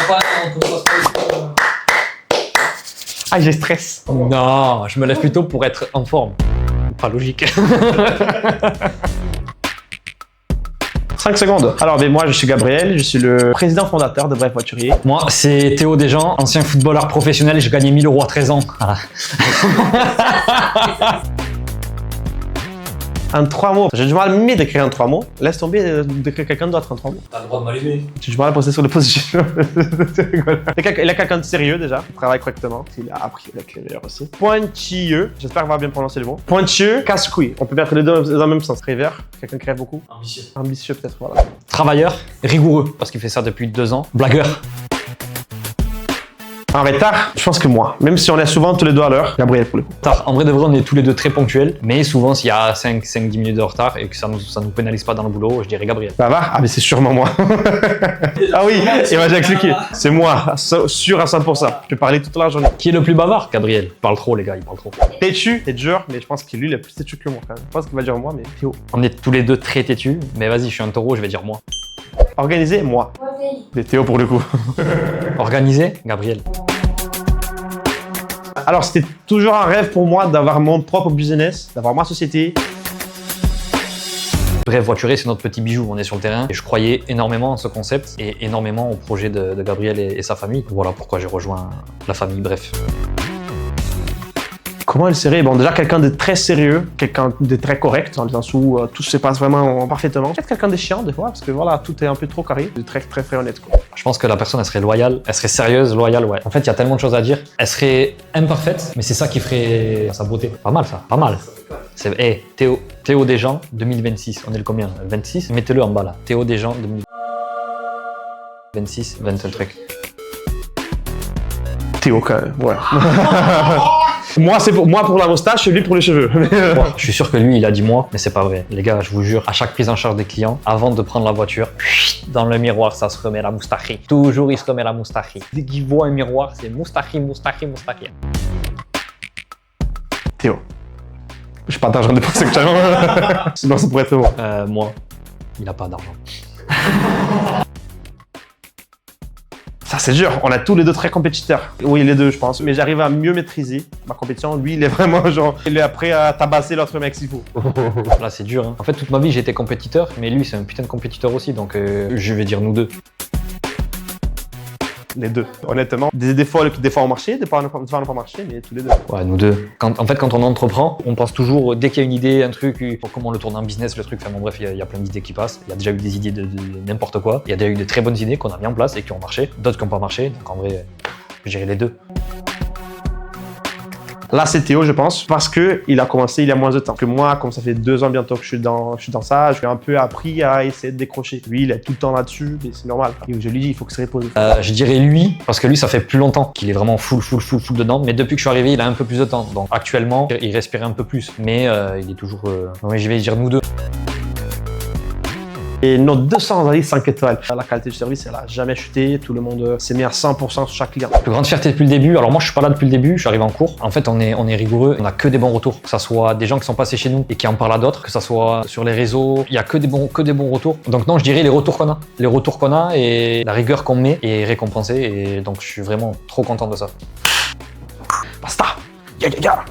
pas, on commence pas. Ah, j'ai stress. Non, je me lève plutôt pour être en forme. Pas logique. 5 secondes. Alors, mais moi, je suis Gabriel, je suis le président fondateur de Bref Voiturier. Moi, c'est Théo Desjans, ancien footballeur professionnel. J'ai gagné 1000 € à 13 ans. Voilà. En 3 mots. J'ai du mal à m'aimer d'écrire en 3 mots. Laisse tomber d'écrire quelqu'un d'autre en 3 mots. T'as le droit de m'allumer. J'ai du mal à poser sur le position. Il a quelqu'un de sérieux déjà. Il travaille correctement. Il a appris à écrire aussi. Pointilleux. J'espère qu'on va bien prononcer le mot. Pointilleux, casse-couille. On peut mettre les deux dans le même sens. Rêveur. Quelqu'un qui rêve beaucoup. Ambitieux. Ambitieux peut-être, voilà. Travailleur, rigoureux, parce qu'il fait ça depuis 2 ans. Blagueur. En retard, je pense que moi. Même si on est souvent tous les deux à l'heure. Gabriel pour le coup. Tard. En vrai de vrai, on est tous les deux très ponctuels, mais souvent s'il y a 5-10 minutes de retard et que ça nous pénalise pas dans le boulot, je dirais Gabriel. Ça va? Ah mais c'est sûrement moi. Ah oui, il m'a déjà expliqué. C'est moi, sûr à 100%. Je peux parler toute la journée. Qui est le plus bavard? Gabriel. Il parle trop les gars, il parle trop. Têtu, c'est dur, mais je pense que lui, il est plus têtu que moi quand même. Je pense qu'il va dire moi, mais Théo. On est tous les deux très têtus, mais vas-y, je suis un taureau, je vais dire moi. Organisé, moi. Mais Théo pour le coup. Organisé, Gabriel. Alors, c'était toujours un rêve pour moi d'avoir mon propre business, d'avoir ma société. Bref Voiturier, c'est notre petit bijou, on est sur le terrain. Et je croyais énormément en ce concept et énormément au projet de Gabriel et sa famille. Voilà pourquoi j'ai rejoint la famille Bref. Comment il serait? Bon, déjà quelqu'un de très sérieux, quelqu'un de très correct, dans le sens où tout se passe vraiment parfaitement. Peut-être quelqu'un de chiant des fois, parce que voilà, tout est un peu trop carré. De très très très honnête quoi. Je pense que la personne, elle serait loyale, elle serait sérieuse, loyale, ouais. En fait, il y a tellement de choses à dire. Elle serait imparfaite, mais c'est ça qui ferait sa beauté. Pas mal ça, pas mal. C'est, hey, Théo Desjans 2026, on est le combien? 26? Mettez-le en bas là. Théo Desjans 2026, 20 truc. Théo quand même, ouais. Moi, c'est pour moi pour la moustache et lui pour les cheveux. Je suis sûr que lui, il a dit moi, mais c'est pas vrai. Les gars, je vous jure, à chaque prise en charge des clients, avant de prendre la voiture, dans le miroir, ça se remet la moustache. Toujours, il se remet la moustache. Dès qu'il voit un miroir, c'est moustache. Théo. Je suis pas d'argent dépensé actuellement. Sinon, ça pourrait être bon. Moi, il a pas d'argent. Ça, c'est dur. On est tous les deux très compétiteurs. Oui, les deux, je pense. Mais j'arrive à mieux maîtriser ma compétition. Lui, il est vraiment genre, il est prêt à tabasser l'autre mec s'il faut. Là, c'est dur. Hein. En fait, toute ma vie, j'ai été compétiteur, mais lui, c'est un putain de compétiteur aussi. Donc, je vais dire nous deux. Les deux, honnêtement. Des fois on marchait, des fois on n'a pas marché, mais tous les deux. Ouais, nous deux. Quand on entreprend, on pense toujours, dès qu'il y a une idée, un truc, comment le tourner en business, le truc, enfin bon bref, il y a plein d'idées qui passent. Il y a déjà eu des idées de n'importe quoi. Il y a déjà eu de très bonnes idées qu'on a mis en place et qui ont marché, d'autres qui n'ont pas marché. Donc en vrai, je dirais les deux. Là, c'est Théo, je pense, parce que il a commencé il y a moins de temps que moi. Comme ça fait 2 ans bientôt que je suis dans ça, je suis un peu appris à essayer de décrocher. Lui, il est tout le temps là-dessus, mais c'est normal. Et je lui dis, il faut que ça repose. Je dirais lui, parce que lui, ça fait plus longtemps qu'il est vraiment full dedans. Mais depuis que je suis arrivé, il a un peu plus de temps. Donc actuellement, il respirait un peu plus. Mais il est toujours... Oui, je vais dire nous deux. Et nos 200 avis 5 étoiles. La qualité du service, elle a jamais chuté. Tout le monde s'est mis à 100% sur chaque client. Plus grande fierté depuis le début. Alors moi, je suis pas là depuis le début. Je suis arrivé en cours. En fait, on est rigoureux. On a que des bons retours. Que ça soit des gens qui sont passés chez nous et qui en parlent à d'autres, que ça soit sur les réseaux. Il y a que des bons retours. Donc non, je dirais les retours qu'on a. Les retours qu'on a et la rigueur qu'on met est récompensée. Et donc, je suis vraiment trop content de ça. Basta. Ya.